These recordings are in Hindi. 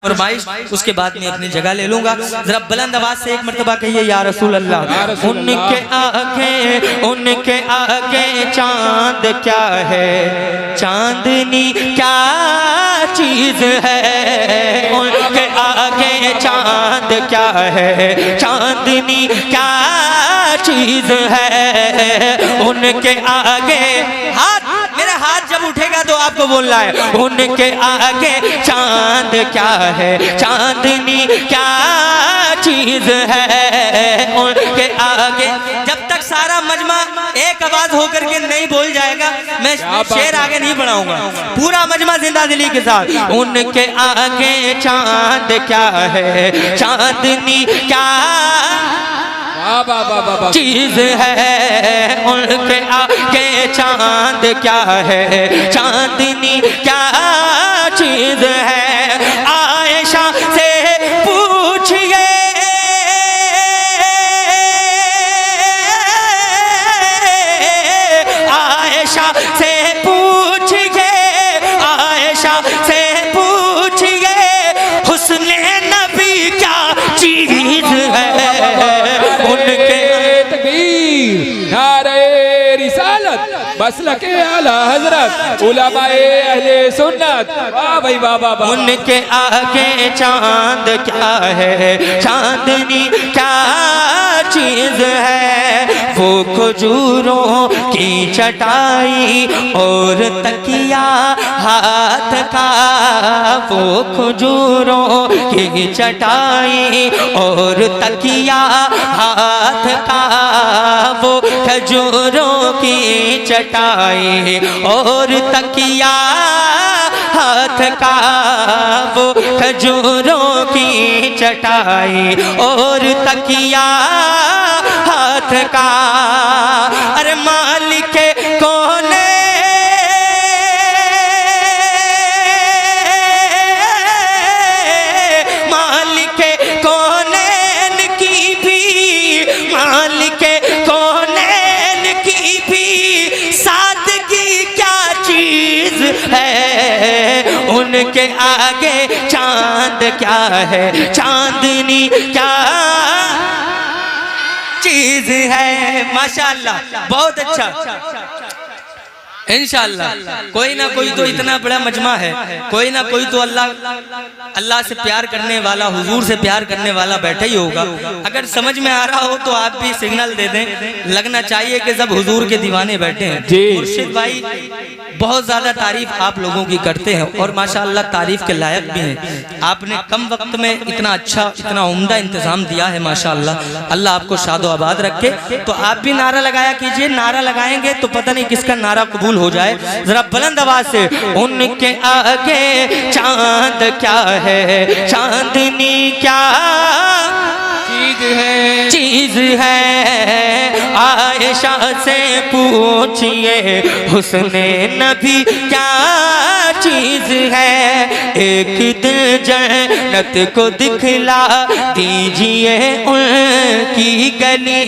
फरमाइश, उसके बाद में अपनी जगह ले लूंगा। जरा बुलंद आवाज से एक मर्तबा कहिए या रसूल अल्लाह। उनके आगे चांद क्या है, चांदनी क्या चीज है। उनके आगे चांद क्या है, चांदनी क्या चीज है। उनके आगे हाथ, मेरा हाथ जब उठेगा तो आपको बोलना है उनके आगे चांद क्या है, चांदनी क्या चीज है। उनके आगे जब तक सारा मजमा एक आवाज होकर के नहीं बोल जाएगा मैं शेर आगे नहीं बढ़ाऊंगा। पूरा मजमा जिंदा दिली के साथ। उनके आगे चांद क्या है, चांदनी क्या चीज है। उनके आगे चांद क्या है, चांदनी क्या चीज है। आयशा से पूछिए, आयशा से पूछिए, आयशा से पूछिए हुस्ने नबी क्या चीज है। उनके तकबीर, नारे रिसालत, मसलके आला हजरत, उलमाए अहले सुन्नत। वाह भाई वाह वाह वाह। उनके आगे चांद क्या है, चांदनी क्या चीज है। वो खजूरों की चटाई और तकिया हाथ का, वो खजूरों की चटाई और तकिया हाथ का। वो खजूरों की चटाई और तकिया हाथ का। वो खजूरों की चटाई और तकिया हाथ का। अरे मालिक कौन मालिक कौनैन की भी, मालिक कौनैन की भी सादगी क्या चीज है। उनके आगे चांद क्या है, चांदनी क्या चीज है। माशाअल्लाह, बहुत अच्छा। इंशाअल्लाह कोई ना कोई तो इतना बड़ा मजमा है, कोई ना कोई तो अल्लाह से प्यार करने वाला, हुजूर से प्यार करने वाला बैठा ही होगा। अगर समझ में आ रहा हो तो आप भी सिग्नल दे दें। लगना चाहिए कि सब हुजूर के दीवाने बैठे हैं। मुर्शिद भाई बहुत ज्यादा तारीफ आप लोगों की करते हैं और माशाअल्लाह तारीफ के लायक भी हैं। आपने कम वक्त में इतना अच्छा, इतना उम्दा इंतजाम दिया है माशाअल्लाह। अल्लाह आपको शादो आबाद रखे। तो आप भी नारा लगाया कीजिए, नारा लगाएंगे तो पता नहीं किसका नारा कबूल हो जाए। जरा बुलंद आवाज से उनके आगे चांद क्या है, चांदनी क्या चीज है। आयशा से पूछिए हुस्ने नबी क्या चीज है। एक दिल जन्नत को दिखला दीजिए उनकी गली,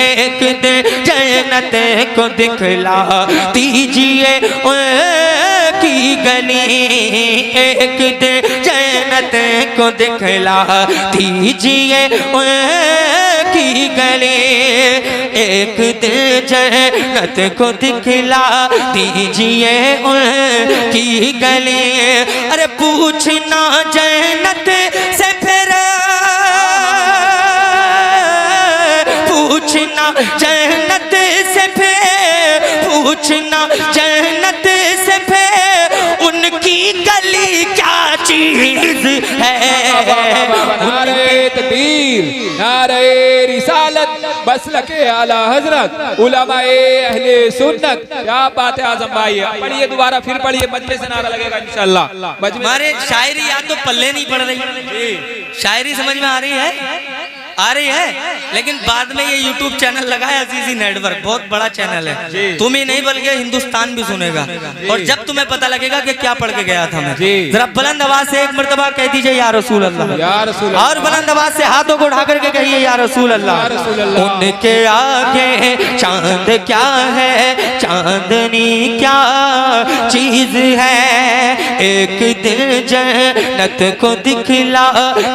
एक दिल जन्नत को दिखला दीजिए उनकी गली, एक दिल जन्नत को दिखला दीजिए उनकी गली, एक दिल जन्नत को दिखला दीजिए उनकी गली। अरे पूछना जन्नत से फिर, पूछना जन्नत से फिर, पूछना जन्नत से फिर उनकी गली क्या चीज है। नारे तकबीर, नारे रिसालत, मसलके आला हजरत, उलमाए अहले सुन्नत। क्या बात है आजम भाई। पढ़िए दोबारा, फिर पढ़िए, मजमे से नारा लगेगा इंशाअल्लाह। हमारे शायरी याद तो पल्ले नहीं पड़ रही, शायरी समझ में आ रही है। आ रही है, लेकिन बाद में ये YouTube चैनल लगाया अजीजी नेटवर्क, बहुत बड़ा चैनल है, तुम ही नहीं बल्कि हिंदुस्तान भी सुनेगा। और जब तुम्हें पता लगेगा कि क्या पढ़ के गया था मैं, जरा बुलंद आवाज से एक मर्तबा कह दीजिए या रसूल अल्लाह, या रसूल अल्लाह। और बुलंद आवाज से हाथों को उठा करके कहिए या रसूल अल्लाह। उनके आगे चांद क्या है, चांदनी क्या चीज है, एक दिन जन्नत को दिखला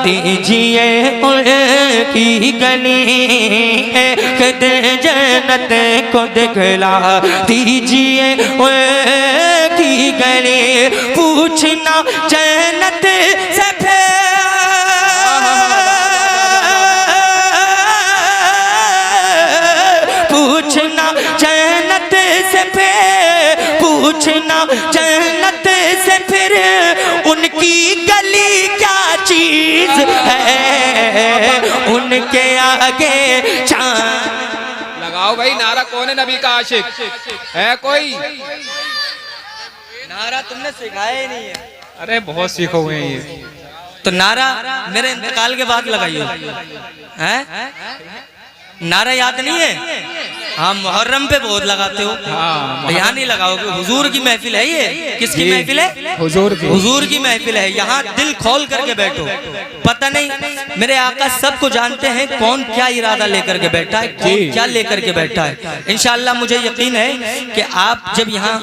दीजिए उनकी गली, एक दिन जन्नत को दिखला दीजिए उनकी गली, पूछना जन्नत से पूछना जन्नत से फिर, पूछना जन्नत से फिर उनकी गली क्या चीज है, उनके आगे चांद। लगाओ भाई नारा, कौन है नबी का आशिक है कोई? नारा तुमने सिखाया ही नहीं है। अरे बहुत सीखे हुए हैं ये तो नारा मेरे इंतकाल के बाद लगाइए, हैं? नारा याद नहीं है? हाँ, मुहर्रम पे बहुत लगाते हो, हाँ, यहाँ नहीं लगाओगे। हुजूर की महफिल है ये, किसकी महफिल है? हुजूर की। हुजूर की महफिल है, यहाँ दिल खोल करके बैठो। पता नहीं मेरे आका सबको जानते हैं कौन क्या इरादा लेकर के बैठा है, कौन क्या लेकर के बैठा है। इंशाअल्लाह मुझे यकीन है कि आप जब यहाँ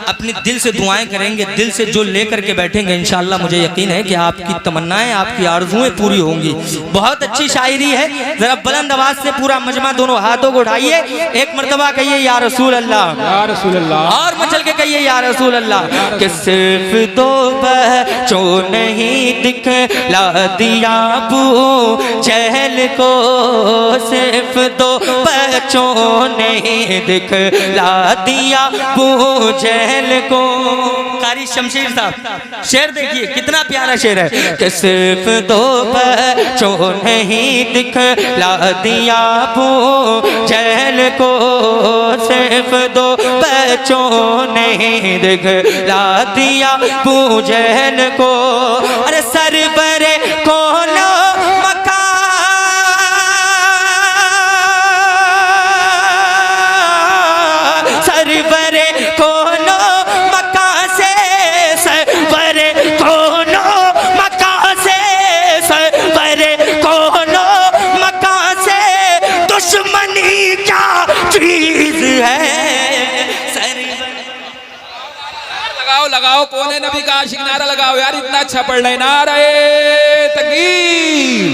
अपने दिल से दुआएं करेंगे, दिल से जो लेकर के बैठेंगे, इंशाअल्लाह मुझे यकीन है कि आपकी तमन्नाएं, आपकी आरज़ुएं पूरी होंगी। बहुत अच्छी शायरी है, जरा बुलंद आवाज से पूरा मजमा दोनों हाथों को उठाइए, एक मर्तबा कहिए या रसूल अल्लाह, या रसूल अल्लाह, और मचल के कहिए या रसूल अल्लाह। कि सिर्फ दो बच्चों नहीं दिखला दिया अबू जहल को, सिर्फ दो बच्चों ने दिखला दिया अबू जहल को। कारी शमशीर साहब शेर देखिए कितना प्यारा शेर है कि सिर्फ दो बच्चों नहीं दिखला दिया अबू जहल को, सिर्फ दो बच्चों ने दिखला दिया अबू जहल को। अरे सरबरे कोनो मकान, सरबरे कोनो मकान से, सरबरे कोनो मकान से, सरबरे कोनो मकान से दुश्मनी क्या चीज है। लगाओ लगाओ, कौन है नबी का आशिक? नारा लगाओ यार, इतना अच्छा पढ़ रहे। नारे तकबीर,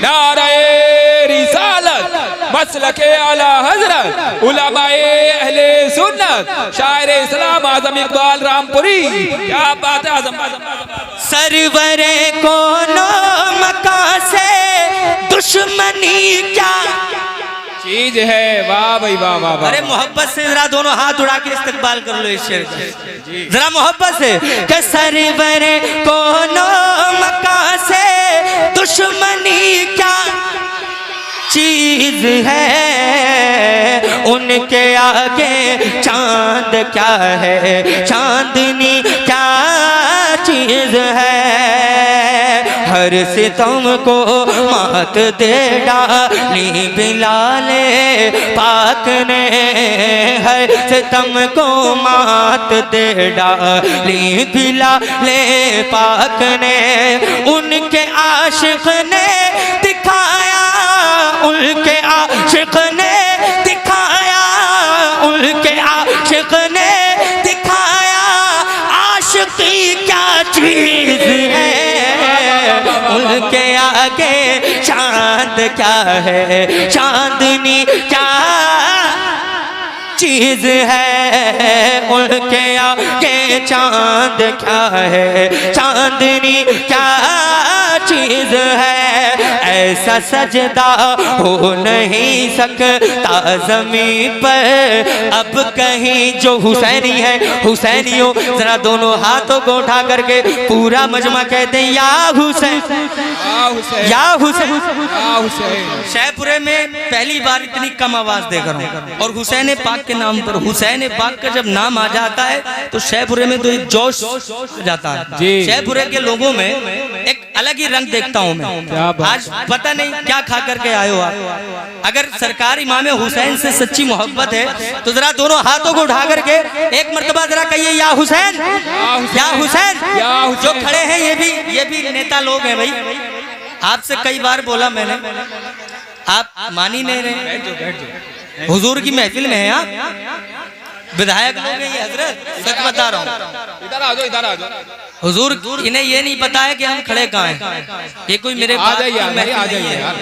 नारे रिसालत, मसलके आला हजरत, उलमाए अहले सुन्नत, शायर इस्लाम आजम इकबाल रामपुरी। क्या बात है आजम। सरवरे कोनो मकान से दुश्मनी क्या चीज है। वाह भाई वाह वाह वाह। अरे मोहब्बत से जरा दोनों हाथ उड़ा के इस्तकबाल कर लो इस शेर का, जरा मोहब्बत से। कि सरवरे कोनो मकान से दुश्मनी क्या चीज है, उनके आगे चांद क्या है, चांदनी क्या चीज है। हर सितम को मात दे डाली बिलाले पाक ने, हर सितम को मात दे डाली बिलाले पाक ने। उनके आशिक ने दिखाया, उनके आशिक ने दिखाया, उनके आशिक ने दिखाया आशिकी क्या चीज है, उनके आगे चांद क्या है, चांदनी क्या चीज है। उनके आगे चांद क्या है, चांदनी क्या चीज है। ऐसा सजदा हो नहीं सकता जमीन पर अब कहीं। जो हुसैनी है, हुसैनियों जरा दोनों हाथों को उठा करके पूरा मजमा कहते हैं या हुसैन, या हुसैन, या हुसैन। शहपुरे में पहली बार इतनी कम आवाज देख रहा हूँ, और हुसैन पाक के नाम पर, हुसैन पाक का जब नाम आ जाता है तो शहपुरे में तो एक जोश आ जाता है। शहपुरे के लोगों में एक अलग ही रंग देखता हूँ क्या मैं। बात। आज पता नहीं क्या खा करके आए हो आप। अगर सरकार इमाम हुसैन से सच्ची मोहब्बत है तो जरा दोनों हाथों को उठा करके एक मर्तबा जरा कहिए या हुसैन, या हुसैन। या हुसैन। जो खड़े हैं ये भी नेता लोग हैं भाई। आपसे कई बार बोला मैंने, आप मान ही नहीं रहे। हुजूर की महफिल में है आप, विधायक लोग हैं ये हजरत, सच बता रहा हूँ। इधर आ जाओ, इधर आ जाओ, हुजूर इन्हें ये नहीं पता है कि हम खड़े कहाँ हैं। ये कोई मेरे आ बाप जाइए, की आ महफिल जाइए, आ नहीं जाइए है। यार।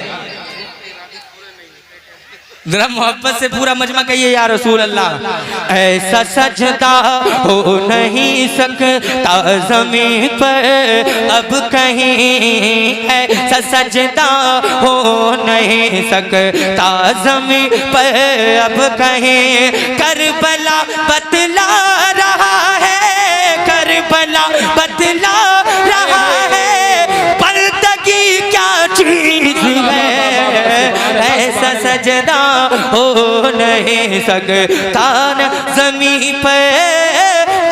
जरा मोहब्बत से पूरा मजमा कहिए या रसूल अल्लाह। ऐसा सजदा हो नहीं सकता ज़मीन पर अब कहीं, ऐसा सजदा हो नहीं सकता ज़मीन पर अब कहीं। करबला बतला रहा है, करबला बतला रहा है, बंदगी क्या चीज है। ऐसा सजदा हो नहीं सकता न ज़मीं पर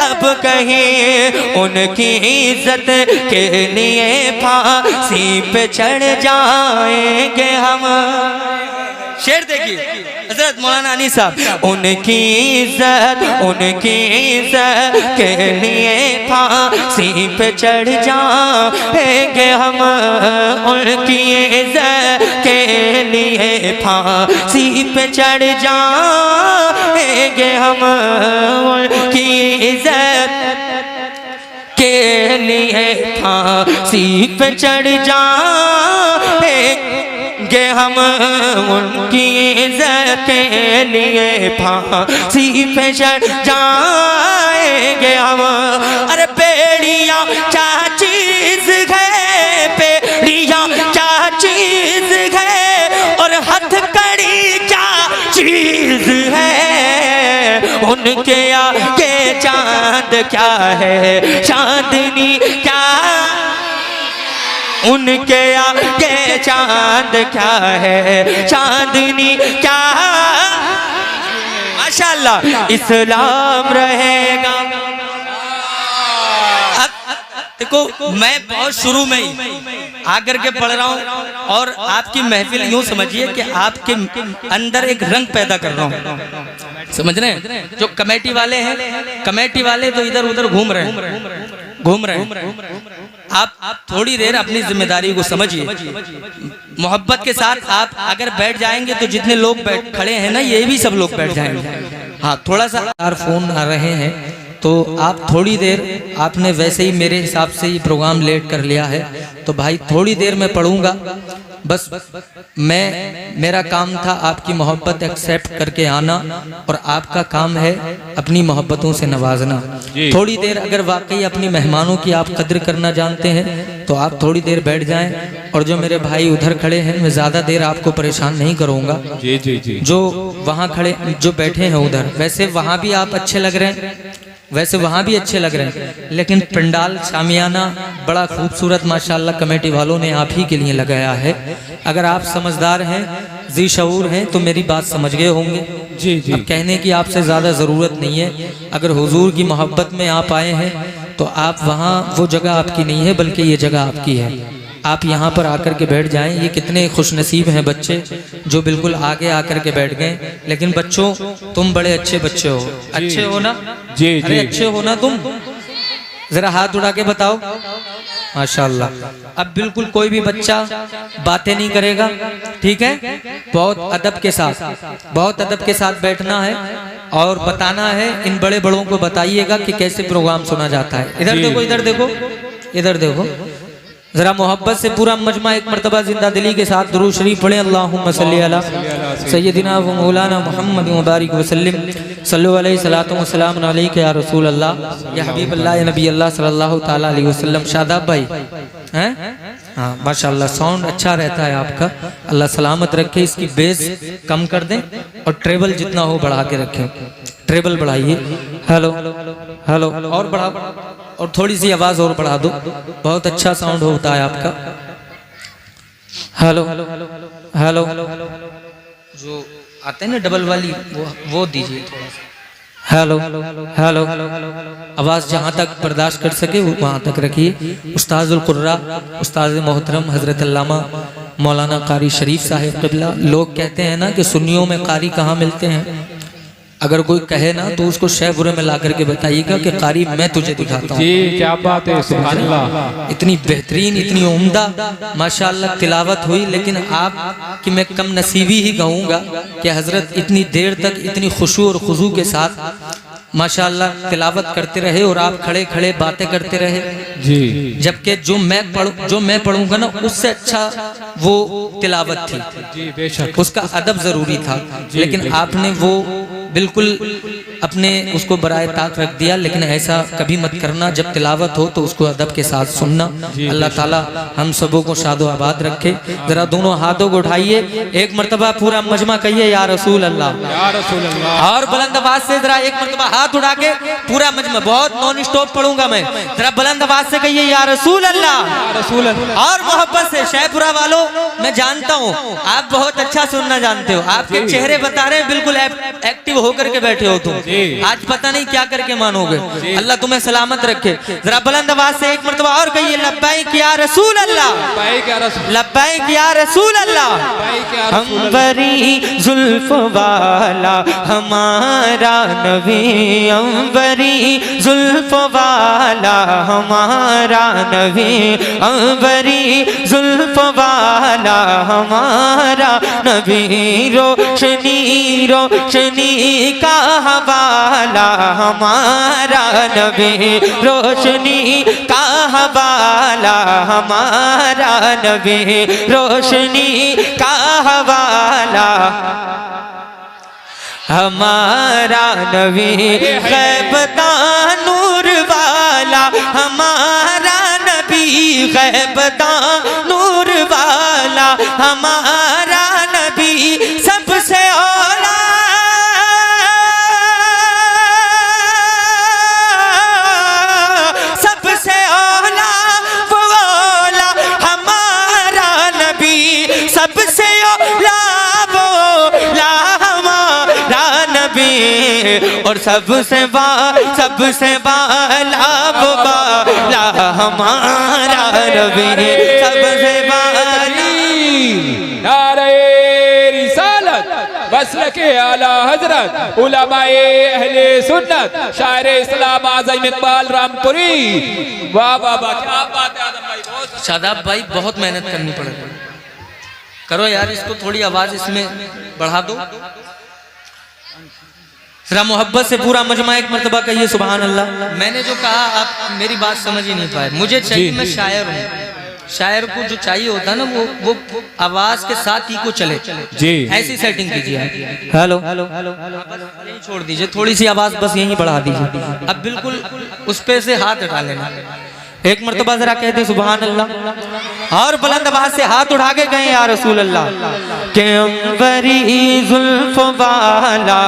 अब कहीं। उनकी इज्जत के लिए फांसी पे चढ़ जाएंगे हम। शेर देखिए हजरत मौलाना अली साहब। उनकी इज्जत के लिए फांसी पे चढ़ जाएंगे हम। उनकी इज्जत के लिए फांसी पे चढ़ जाएंगे हम। उनकी इज्जत के लिए फांसी पे चढ़ जाएंगे हम। उनकी इज्जत के लिए फांसी पे चढ़ जाएंगे हम। अरे बेड़ियाँ क्या चीज है, बेड़ियाँ क्या चीज है, और हथकड़ी क्या चीज है। उनके आगे चांद क्या है, चांदनी क्या, उनके आगे चांद क्या है, चांदनी क्या। माशाअल्लाह इस्लाम रहेगा। देखो मैं बहुत शुरू में ही आकर के पढ़ रहा हूँ और आपकी महफिल यूं समझिए कि आपके अंदर एक रंग पैदा कर रहा हूँ। समझ रहे हैं? जो कमेटी वाले हैं, कमेटी वाले तो इधर उधर घूम रहे हैं। आप थोड़ी देर अपनी जिम्मेदारी को समझिए। मोहब्बत के साथ आप अगर बैठ जाएंगे तो जितने लोग खड़े हैं ना, ये भी सब लोग बैठ जाएंगे। हाँ, थोड़ा सा फोन आ रहे हैं तो आप थोड़ी देर, आपने वैसे ही मेरे हिसाब से ये प्रोग्राम लेट कर लिया है तो भाई थोड़ी देर में पढ़ूंगा। बस मेरा काम था आपकी मोहब्बत एक्सेप्ट करके आना और आपका काम है अपनी मोहब्बतों से नवाजना। थोड़ी देर अगर वाकई अपनी मेहमानों की आप कद्र करना जानते हैं तो आप थोड़ी देर बैठ जाएं। और जो मेरे भाई उधर खड़े हैं, मैं ज़्यादा देर आपको परेशान नहीं करूँगा। जी जी जी। जो वहाँ खड़े, जो बैठे हैं उधर, वैसे वहाँ भी आप अच्छे लग रहे हैं, वैसे वहाँ भी अच्छे लग रहे हैं, लेकिन पंडाल शामियाना बड़ा खूबसूरत माशाल्लाह कमेटी वालों ने आप ही के लिए लगाया है। अगर आप समझदार हैं, जी शऊर हैं तो मेरी बात समझ गए होंगे। जी जी। अब कहने की आपसे ज़्यादा ज़रूरत नहीं है। अगर हुजूर की मोहब्बत में आप आए हैं तो आप वहाँ, वो जगह आपकी नहीं है बल्कि ये जगह आपकी है। आप यहाँ पर आकर के बैठ जाएं। ये कितने खुशनसीब हैं बच्चे जो बिल्कुल आगे आकर के बैठ गए। लेकिन बच्चों, तुम बड़े अच्छे बच्चे हो। अच्छे हो ना? जी अरे जी। अच्छे हो ना तुम? जरा हाथ उठा के बताओ। माशाल्लाह। अब बिल्कुल कोई भी बच्चा बातें नहीं करेगा, ठीक है? बहुत अदब के साथ, बहुत अदब के साथ बैठना है और बताना है। इन बड़े बड़ों को बताइएगा कि कैसे प्रोग्राम सुना जाता है। इधर देखो, इधर देखो, इधर देखो। जरा मोहब्बत से पूरा मजमा एक मरतबा जिंदा दिली के साथ दुरूद शरीफ पढ़े। अल्लाहुम्मा सल्ली अला सय्यदिना व मौलाना मुहम्मद मुबारक वसल्लम सल्लल्लाहु अलैहि सलातो व सलाम अलैका या रसूल अल्लाह या हबीब अल्लाह या नबी अल्लाह सल्लल्लाहु ताला अलैहि वसल्लम। शादाब भाई हैं? हाँ माशाल्लाह, साउंड अच्छा रहता है आपका। अल्लाह सलामत रखे। इसकी बेस कम कर दें और ट्रेबल जितना हो बढ़ा के रखें। ट्रेबल बढ़ाइए। हेलो हेलो, और बढ़ा, और थोड़ी सी आवाज और बढ़ा दो, बहुत अच्छा साउंड होता है आपका। हेलो हेलो, जो आते हैं ना डबल वाली, वो दीजिए थोड़ा सा। हेलो हेलो, आवाज़ जहाँ तक बर्दाश्त कर सके वहाँ तक रखिए। उस्ताजुल कुर्रा उस्ताद मोहतरम हज़रत अल्लामा मौलाना कारी शरीफ साहिब क़िबला। लोग कहते हैं ना कि सुन्नियों में कारी कहाँ मिलते हैं। अगर कोई कहे ना तो उसको शहपुरे में ला करके बताइएगा कि कारी मैं तुझे दिखाता हूँ। जी क्या बात है, सुभान अल्लाह। इतनी बेहतरीन इतनी उम्दा माशाअल्लाह तिलावत हुई। लेकिन आप कि मैं कम नसीबी ही कहूँगा कि हज़रत इतनी देर तक इतनी खुशू और खुजू के साथ माशाअल्लाह तिलावत करते रहे और आप खड़े खड़े बातें करते रहे जी। जबकि जो मैं पढ़ूंगा ना उससे अच्छा वो तिलावत थी जी बेशक, उसका अदब जरूरी था। लेकिन आपने वो बिल्कुल अपने उसको बराए ताक रख दिया। लेकिन ऐसा कभी मत करना, जब तिलावत हो तो उसको अदब के साथ सुनना। अल्लाह ताला हम सबों को शादो आबाद रखे। जरा दोनों हाथों को उठाइए, एक मरतबा पूरा मजमा कहिए या रसूल अल्लाह, या रसूल अल्लाह। और बुलंद आवाज से जरा एक मरतबा हाथ उठा के पूरा मजमा, बहुत नॉन स्टॉप पढ़ूंगा मैं, जरा बुलंद आवाज से कहिए या रसूल अल्लाह, या रसूल अल्लाह। और मोहब्बत से। शहपुरा वालों मैं जानता हूँ आप बहुत अच्छा सुनना जानते हो, आपके चेहरे बता रहे हैं बिल्कुल एक्टिव होकर के बैठे हो तुम। आज पता नहीं क्या करके मानोगे। अल्लाह तुम्हें सलामत रखे। जरा बुलंद आवाज से एक मरतबा और कहिए लब्बैक या रसूल अल्लाह, लब्बैक या रसूल अल्लाह। अंबरी जुल्फ वाला हमारा नबी, अंबरी जुल्फ वाला हमारा नबी, अंबरी जुल्फ वाला हमारा नबी, रोशनी रोशनी का हवाला हमारा नबी, रोशनी का हवाला हमारा नबी, रोशनी का हवाला हमारा नबी, गैबता नूर वाला हमारा नबी, गैबता नूर वाला हमारा नबी, सबसे औला सबसे औला वो औला हमारा नबी, सबसे औला वो औला हमारा नबी, और सबसे बाला वो बाला हमारा नबी, सबसे बाला। नारे रिसालत मसलके आला हजरत उलमाए अहले सुन्नत शायर इस्लाम आज़म इकबाल रामपुरी। वाह वाह वाह, क्या बात है आदम भाई, बहुत शादाब भाई बहुत मेहनत करनी पड़ेगी। करो यार, इसको थोड़ी आवाज इसमें बढ़ा दो। जरा मोहब्बत से पूरा मजमा एक मरतबा कहिए सुभान अल्लाह। मैंने जो कहा आप मेरी बात समझ ही नहीं पाए। मुझे चाहिए, मैं शायर हूँ, शायर को जो चाहिए होता है ना वो आवाज के साथ ही को चले जी। ऐसी सेटिंग कीजिए। हेलो हेलो हेलो, यही छोड़ दीजिए, थोड़ी सी आवाज बस यही बढ़ा दीजिए। अब बिल्कुल उस पे से हाथ हटा लेना। एक मरतबा जरा कहते सुभान अल्लाह, और बुलंद आवाज से हाथ उठा के कहें या रसूल अल्लाह। के अंबरी जुल्फ वाला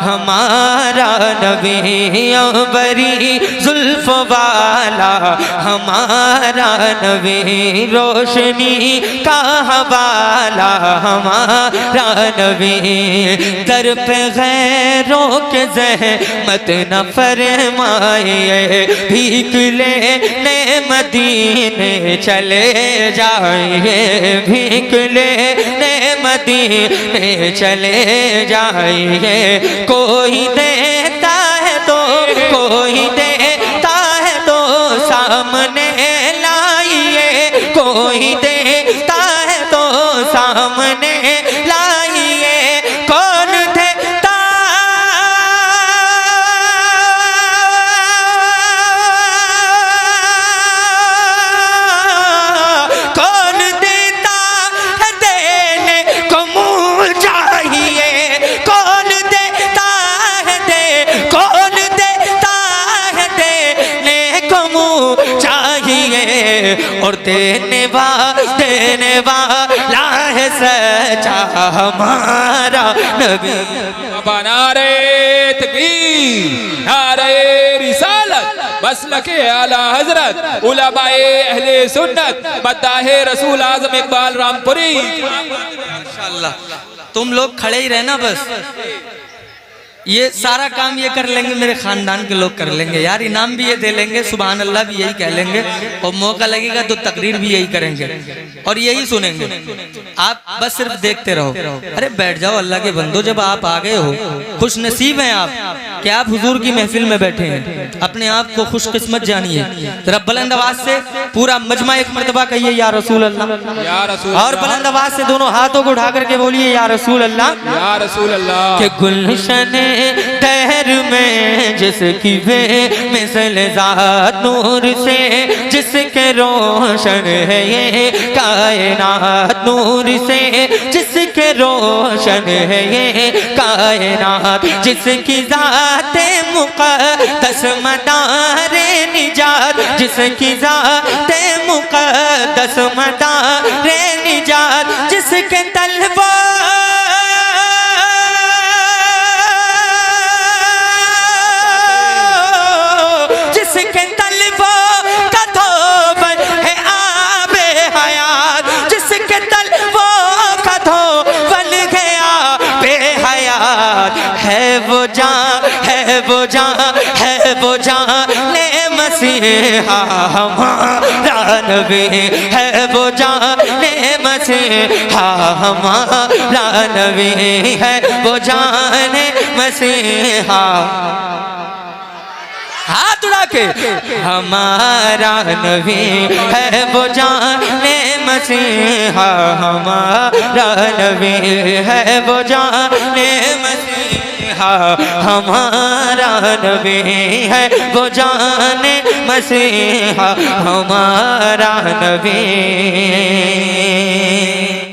हमारा नबी, अंबरी जुल्फ वाला हमारा नबी, रोशनी का हवाला हमारा नबी, दर पे गैरों के ज़हमत न फरमाए, भीख लेने मदीने चले जाएंगे, भीख लेने मदीने चले जाएंगे। कोई देता है तो कोई देता है तो सामने लाइए, कोई देता है तो सामने लाइए। कौन देता और देने वाला है सच्चा हमारा नबी। नारे तकबीर, नारे रिसालत मसलके आला हजरत उलमाए अहले सुन्नत मद्दाहे रसूल आज़म इकबाल रामपुरी। माशाअल्लाह, तुम लोग खड़े ही रहना बस। ये सारा काम ये कर लेंगे, मेरे खानदान के लोग कर लेंगे यार, इनाम भी ये दे लेंगे, सुभान अल्लाह भी यही कह लेंगे, और मौका लगेगा तो तकरीर भी यही करेंगे और यही सुनेंगे। आप बस सिर्फ देखते रहो। अरे बैठ जाओ अल्लाह के बंदो, जब आप आ गए हो, खुश नसीब हैं आप कि आप हुजूर की महफिल में बैठे हैं। अपने आप को खुशकिस्मत जानिए। जरा बुलंद आवाज से पूरा मजमा एक मर्तबा कहिए या रसूल अल्लाह, या रसूल और बुलंद आवाज से दोनों हाथों को उठा करके बोलिए या रसूल अल्लाह। या रसूल अल्लाह। के गुलशन तहर में जिसकी वे मिसल ज़ात नूर से, जिसके रोशन है ये कायनात नूर से, जिसके रोशन है ये कायनात, जिसकी ज़ाते मुक़द्दस मदारे निजात, जिसकी ज़ाते मुक़द्दस मदारे निजात, जिसके तलवा जिसके तलवा का धोबन है आबे हयात, जिसके तलवा का धोबन है आबे हयात, है वो जान, है वो जान, है वो जान ने मसीहा हमारा नबी, है वो जान ने मसीहा हमारा नबी, है वो जान मसीहा। हाथ उड़ा के हमारा नबी है वो जाने मसीहा, हमारा नबी है वो जाने मसीहा, हमारा नबी है वो जाने मसीहा, हमारा नबी।